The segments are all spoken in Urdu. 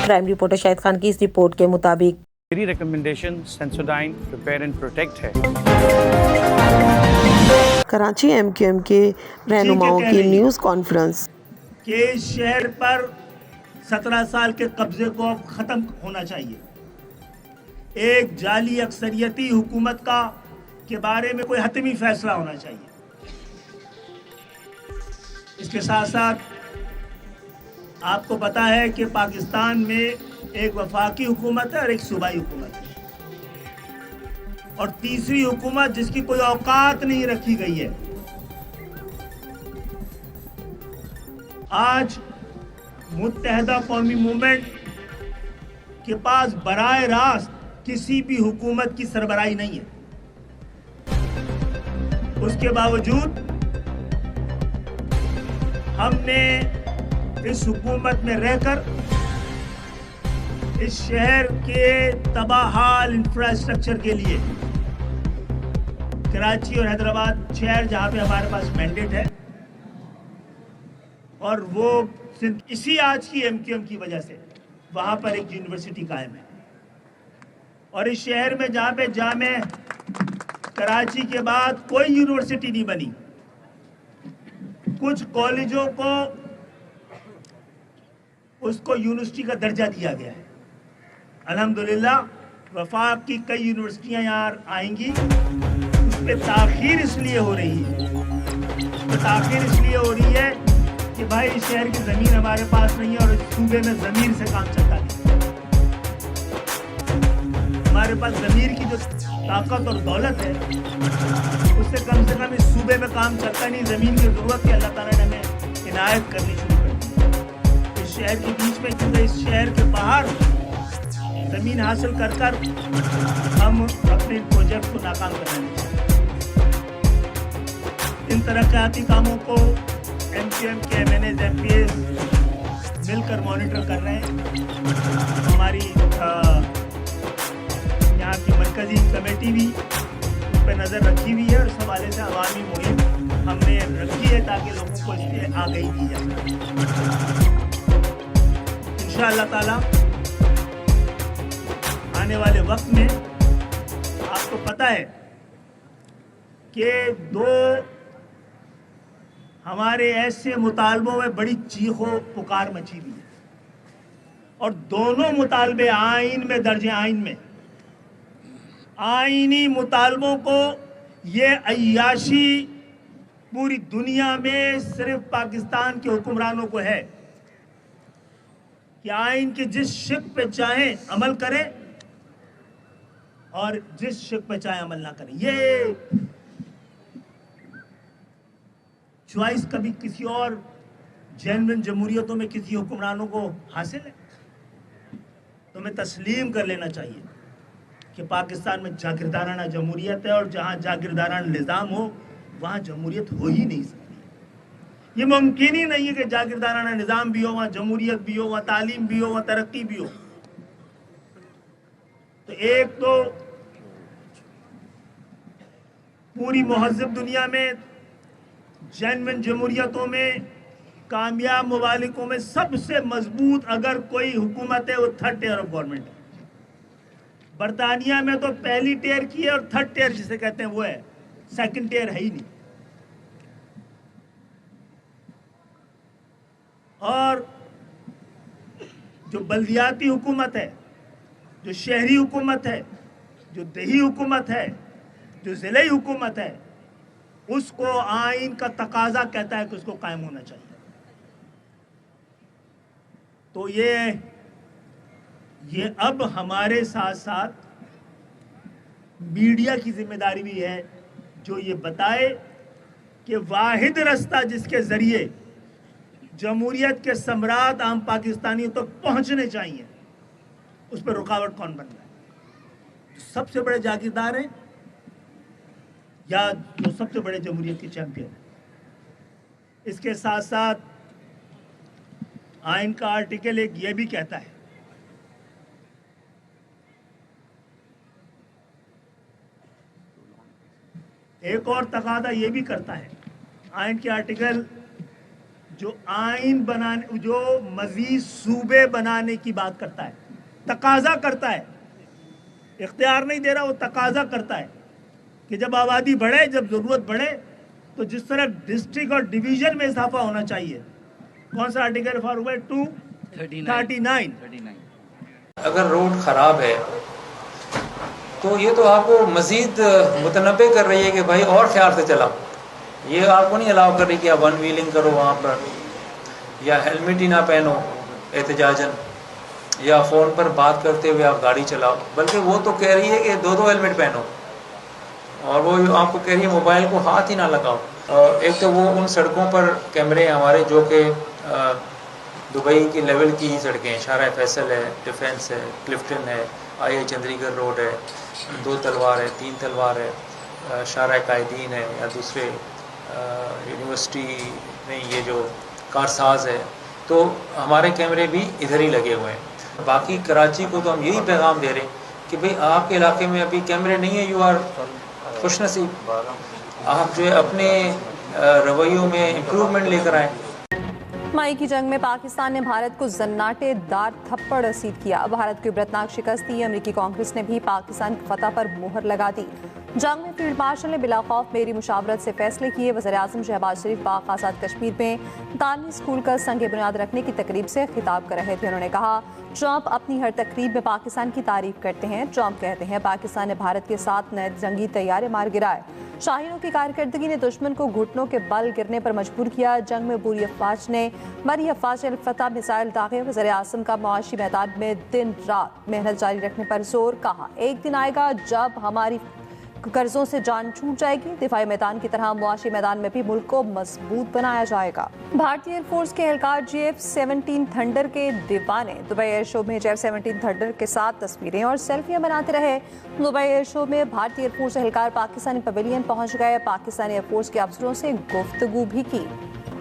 کرائم رپورٹر شاہد خان کی اس رپورٹ کے مطابق میری ریکمنڈیشن سینسوڈائن پریپیئر اینڈ پروٹیکٹ ہے۔ کراچی ایم کیو ایم کے رہنماؤں کی نیوز کانفرنس کہ اس شہر پر 17 سال کے قبضے کو اب ختم ہونا چاہیے۔ ایک جعلی اکثریتی حکومت کا کے بارے میں کوئی حتمی فیصلہ ہونا چاہیے۔ اس کے ساتھ ساتھ آپ کو پتا ہے کہ پاکستان میں ایک وفاقی حکومت ہے اور ایک صوبائی حکومت ہے، اور تیسری حکومت جس کی کوئی اوقات نہیں رکھی گئی ہے۔ آج متحدہ قومی موومنٹ کے پاس براہ راست کسی بھی حکومت کی سربراہی نہیں ہے۔ اس کے باوجود ہم نے اس حکومت میں رہ کر اس شہر کے تباہال انفراسٹرکچر کے لیے کراچی اور حیدرآباد شہر جہاں پہ ہمارے پاس مینڈیٹ ہے، اور وہ اسی آج کی ایم کیو ایم کی وجہ سے وہاں پر ایک یونیورسٹی قائم ہے، اور اس شہر میں جہاں پہ جامع کراچی کے بعد کوئی یونیورسٹی نہیں بنی، کچھ کالجوں کو اس کو یونیورسٹی کا درجہ دیا گیا ہے۔ الحمدللہ وفاق کی کئی یونیورسٹیاں یہاں آئیں گی۔ اس پہ تاخیر اس لیے ہو رہی ہے کہ بھائی اس شہر کی زمین ہمارے پاس نہیں ہے، اور اس صوبے میں ضمیر سے کام چلتا نہیں۔ ہمارے پاس ضمیر کی جو طاقت اور دولت ہے اس سے کم اس صوبے میں کام چلتا نہیں۔ زمین کی ضرورت ہے، اللہ تعالیٰ نے ہمیں عنایت کرنی شروع کر دی اس شہر کے بیچ میں، کیونکہ اس شہر کے باہر زمین حاصل کر کر ہم اپنے پروجیکٹ کو ناکام کرنے نہیں چاہتے۔ ان ترقیاتی کاموں کو ایم کیو ایم کے MNAs MPs مل کر مانیٹر کر رہے ہیں۔ ہماری یہاں کی مرکزی کمیٹی بھی اس پہ نظر رکھی ہوئی ہے، اور اس حوالے سے عوامی مہم ہم نے رکھی ہے تاکہ لوگوں کو اس سے آگاہی دی جائے۔ انشاءاللہ تعالیٰ آنے والے وقت میں آپ کو پتہ ہے کہ دو ہمارے ایسے مطالبوں میں بڑی چیخ و پکار مچی ہوئی ہے، اور دونوں مطالبے آئین میں درج ہیں۔ آئین میں آئینی مطالبوں کو یہ عیاشی پوری دنیا میں صرف پاکستان کے حکمرانوں کو ہے کہ آئین کے جس شق پہ چاہیں عمل کریں اور جس شق پہ چاہیں عمل نہ کریں۔ یہ چوائس کبھی کسی اور جینوین جمہوریتوں میں کسی حکمرانوں کو حاصل ہے؟ تو ہمیں تسلیم کر لینا چاہیے کہ پاکستان میں جاگیردارانہ جمہوریت ہے، اور جہاں جاگیردارانہ نظام ہو وہاں جمہوریت ہو ہی نہیں سکتی۔ یہ ممکن ہی نہیں ہے کہ جاگیردارانہ نظام بھی ہو، وہاں جمہوریت بھی ہو، وہاں تعلیم بھی ہو، وہاں ترقی بھی ہو۔ تو ایک تو پوری مہذب دنیا میں جینوین جمہوریتوں میں کامیاب ممالکوں میں سب سے مضبوط اگر کوئی حکومت ہے وہ تھرڈ ٹیئر آف گورنمنٹ ہے۔ برطانیہ میں تو پہلی ٹیئر کی ہے، اور تھرڈ ٹیئر جسے کہتے ہیں وہ ہے، سیکنڈ ٹیئر ہے ہی نہیں۔ اور جو بلدیاتی حکومت ہے، جو شہری حکومت ہے، جو دیہی حکومت ہے، جو ضلعی حکومت ہے، اس کو آئین کا تقاضا کہتا ہے کہ اس کو قائم ہونا چاہیے۔ تو یہ اب ہمارے ساتھ ساتھ میڈیا کی ذمہ داری بھی ہے جو یہ بتائے کہ واحد رستہ جس کے ذریعے جمہوریت کے ثمرات عام پاکستانیوں تک پہنچنے چاہیے، اس پر رکاوٹ کون بن رہا ہے؟ سب سے بڑے جاگیردار ہیں یا جو سب سے بڑے جمہوریت کے چیمپئن ہیں؟ اس کے ساتھ ساتھ آئین کا آرٹیکل ایک یہ بھی کہتا ہے ایک اور تقاضا یہ بھی کرتا ہے، آئین کے آرٹیکل جو آئین بنانے, جو مزید صوبے بنانے کی بات کرتا ہے, تقاضا کرتا ہے, اختیار نہیں دے رہا, وہ تقاضا کرتا ہے کہ جب آبادی بڑھے, جب ضرورت بڑھے, تو جس طرح ڈسٹرکٹ اور ڈویژن میں اضافہ ہونا چاہیے. کون سا آرٹیکل فارغ ہے؟ 239. اگر روڈ خراب ہے تو یہ تو آپ کو مزید متنبع کر رہی ہے کہ بھائی اور خیال سے چلاؤ. یہ آپ کو نہیں الاؤ کر رہی کہ آپ ون ویلنگ کرو وہاں پر, یا ہیلمٹ ہی نہ پہنو احتجاجاً, یا فون پر بات کرتے ہوئے آپ گاڑی چلاؤ, بلکہ وہ تو کہہ رہی ہے کہ 2 ہیلمٹ پہنو, اور وہ آپ کو کہہ رہی ہے موبائل کو ہاتھ ہی نہ لگاؤ. ایک تو وہ ان سڑکوں پر کیمرے ہمارے جو کہ دبئی کی لیول کی ہی سڑکیں ہیں, شارع فیصل ہے, ڈیفنس ہے, کلفٹن ہے, آئی آئی چندری گڑھ روڈ ہے, 2 تلوار ہے, 3 تلوار ہے, شارع قائدین ہے, یا دوسرے یونیورسٹی میں یہ جو کارساز ہے, تو ہمارے کیمرے بھی ادھر ہی لگے ہوئے ہیں. باقی کراچی کو تو ہم یہی پیغام دے رہے ہیں کہ بھئی آپ کے علاقے میں ابھی کیمرے نہیں ہیں, یو آر خوش نصیب, آپ جو ہے اپنے رویوں میں امپروومنٹ لے کر آئیں. مئی کی جنگ میں پاکستان نے بھارت کو زناٹے دار تھپڑ رسید کیا. بھارت کو عبرتناک شکست دی. امریکی کانگریس نے بھی پاکستان کی فتح پر مہر لگا دی. جنگ میں فیلڈ مارشل نے بلا خوف میری مشاورت سے فیصلے کیے. وزیر اعظم شہباز شریف پاک آزاد کشمیر میں تعلیمی اسکول کا سنگ بنیاد رکھنے کی تقریب سے خطاب کر رہے تھے. انہوں نے کہا ٹرمپ اپنی ہر تقریب میں پاکستان کی تعریف کرتے ہیں. ٹرمپ کہتے ہیں پاکستان نے بھارت کے 7 نئے جنگی طیارے مار گرائے. شاہینوں کی کارکردگی نے دشمن کو گھٹنوں کے بل گرنے پر مجبور کیا. جنگ میں بری افواج الفتح میزائل داغے. وزیر اعظم کا معاشی میدان میں دن رات محنت جاری رکھنے پر زور. کہا ایک دن آئے گا جب ہماری قرضوں سے جان چھوٹ جائے گی. دفاعی میدان کی طرح معاشی میدان میں بھی ملک کو مضبوط بنایا جائے گا. بھارتی ایئر فورس کے اہلکار JF-17 تھنڈر کے دیوانے دبئی ایئر شو میں JF-17 تھنڈر کے ساتھ تصویریں اور سیلفیاں بناتے رہے. دبئی ایئر شو میں بھارتی ایئر فورس اہلکار پاکستانی پویلین پہنچ گئے. پاکستانی ایئر فورس کے افسروں سے گفتگو بھی کی.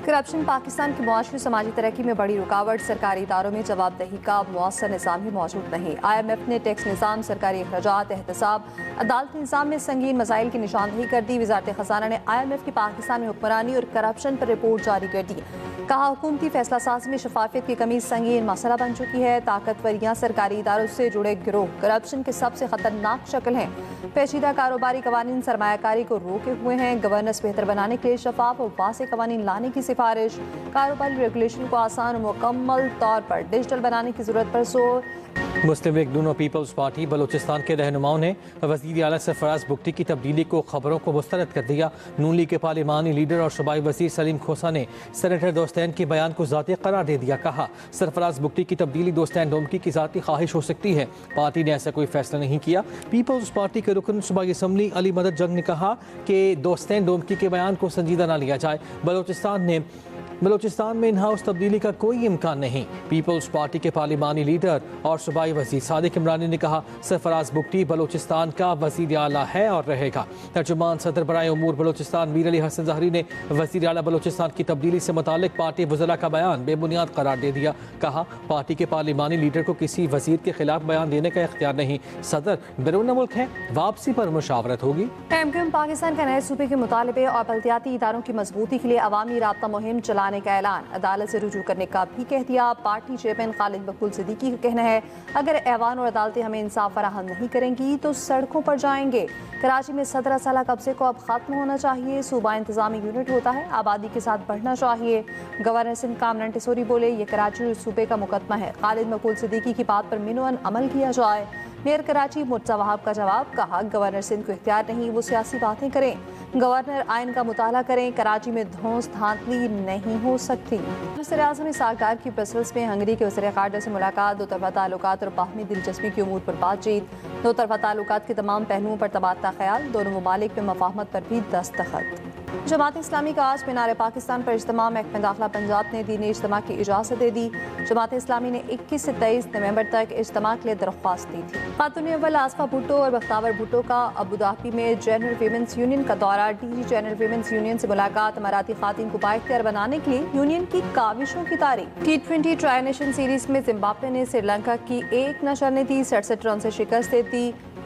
کرپشن پاکستان کی معاشی و سماجی ترقی میں بڑی رکاوٹ. سرکاری اداروں میں جواب دہی کا مؤثر نظام ہی موجود نہیں. IMF نے ٹیکس نظام, سرکاری اخراجات, احتساب, عدالتی نظام میں سنگین مسائل کی نشاندہی کر دی. وزارت خزانہ نے IMF کی پاکستان میں حکمرانی اور کرپشن پر رپورٹ جاری کر دی. کہا حکومتی فیصلہ سازی میں شفافیت کی کمی سنگین مسئلہ بن چکی ہے. طاقتوریاں سرکاری اداروں سے جڑے گروہ کرپشن کے سب سے خطرناک شکل ہیں. پیچیدہ کاروباری قوانین سرمایہ کاری کو روکے ہوئے ہیں. گورننس بہتر بنانے کے لیے شفاف اور واضح قوانین لانے کی سفارش. کاروباری ریگولیشن کو آسان اور مکمل طور پر ڈیجیٹل بنانے کی ضرورت پر زور. مسلم لیگ نون پیپلز پارٹی بلوچستان کے رہنماؤں نے وزیر اعلیٰ سرفراز بگٹی کی تبدیلی کو خبروں کو مسترد کر دیا. نون لیگ کے پارلیمانی لیڈر اور صوبائی وزیر سلیم کھوسا نے سینیٹر دوستین کے بیان کو ذاتی قرار دے دیا. کہا سرفراز بگٹی کی تبدیلی دوستین ڈومکی کی ذاتی خواہش ہو سکتی ہے. پارٹی نے ایسا کوئی فیصلہ نہیں کیا. پیپلز پارٹی کے رکن صوبائی اسمبلی علی مدد جنگ نے کہا کہ دوستین ڈومکی کے بیان کو سنجیدہ نہ لیا جائے. بلوچستان میں ان ہاؤس تبدیلی کا کوئی امکان نہیں. پیپلز پارٹی کے پارلیمانی لیڈر اور صوبائی وزیر صادق عمرانی نے کہا سرفراز بگٹی بلوچستان کا وزیر اعلیٰ ہے اور رہے گا. ترجمان صدر برائے امور بلوچستان میر علی حسن ظاہری نے وزیر اعلیٰ بلوچستان کی تبدیلی سے متعلق پارٹی وزراء کا بیان بے بنیاد قرار دے دیا. کہا پارٹی کے پارلیمانی لیڈر کو کسی وزیر کے خلاف بیان دینے کا اختیار نہیں. صدر بیرون ملک ہے, واپسی پر مشاورت ہوگی. MQM پاکستان کا نئے صوبے کے مطالبے اور بلدیاتی اداروں کی مضبوطی کے لیے عوامی رابطہ مہم چلانے کا اعلان. عدالت سے رجوع کرنے کا بھی کہہ دیا. پارٹی چیئرمین خالد مقبول صدیقی کا کہنا ہے اگر ایوان اور عدالتیں ہمیں انصاف فراہم نہیں کریں گی تو سڑکوں پر جائیں گے. کراچی میں 17 سالہ قبضے کو اب ختم ہونا چاہیے. صوبہ انتظامی یونٹ ہوتا ہے, آبادی کے ساتھ بڑھنا چاہیے. گورنر سندھ کامران ٹیسوری بولے یہ کراچی اور صوبے کا مقدمہ ہے. خالد مقبول صدیقی کی بات پر منوان عمل کیا جائے. میئر کراچی مرتضی وہاب کا جواب. کہا گورنر سندھ کو اختیار نہیں, وہ سیاسی باتیں کریں. گورنر آئین کا مطالعہ کریں. کراچی میں دھونس دھاندلی نہیں ہو سکتی. وزیر اعظم اسحاق ڈار کی برسلز میں ہنگری کے وزیر خارجہ سے ملاقات. دو طرفہ تعلقات اور باہمی دلچسپی کے امور پر بات چیت. دو طرفہ تعلقات کے تمام پہلوؤں پر تبادلہ خیال. دونوں ممالک میں مفاہمت پر بھی دستخط. جماعت اسلامی کا آج مینار پاکستان پر اجتماع. محکمہ داخلہ پنجاب نے دینی اجتماع کی اجازت دے دی. جماعت اسلامی نے 21 سے 23 نومبر تک اجتماع کے لیے درخواست دی تھی. خاتون اول آصفہ بھٹو اور بختاور بھٹو کا ابوظہبی میں جنرل ویمنز یونین کا دورہ. DG جنرل ویمنز یونین سے ملاقات. اماراتی خواتین کو بااختیار بنانے کے لیے یونین کی کاوشوں کی تعریف. T20 ٹرائی نیشن سیریز میں زمبابوے نے سری لنکا کی 1-0 دی. 67 رن سے شکست دے دی.